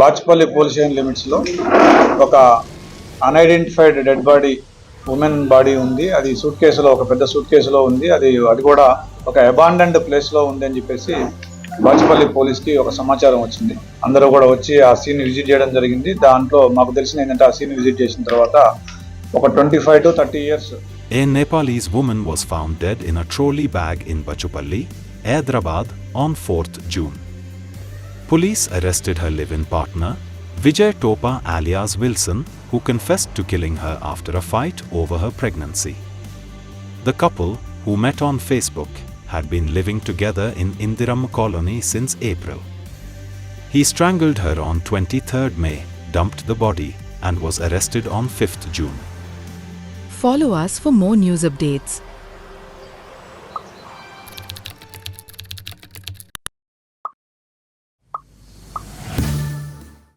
Bachupally police station లిమిట్స్లో ఒక unidentified dead body women body ఉంది. అది సూట్ కేసులో, ఒక పెద్ద సూట్ కేసులో ఉంది. అది కూడా ఒక అబాండెండ్ ప్లేస్లో ఉంది అని చెప్పేసి బాచ్పల్లి పోలీస్కి ఒక సమాచారం వచ్చింది. అందరూ కూడా వచ్చి ఆ సీన్ విజిట్ చేయడం జరిగింది. దాంట్లో మాకు తెలిసిన ఏంటంటే ఆ సీన్ విజిట్ చేసిన తర్వాత ఒక 25 to 30 years. A Nepalese woman was found dead in a trolley bag in Bachupalli, Hyderabad on 4th June. Police arrested her live-in partner, Vijay Topa alias Wilson, who confessed to killing her after a fight over her pregnancy. The couple, who met on Facebook, had been living together in Indiram colony since April. He strangled her on 23rd May, dumped the body, and was arrested on 5th June. Follow us for more news updates.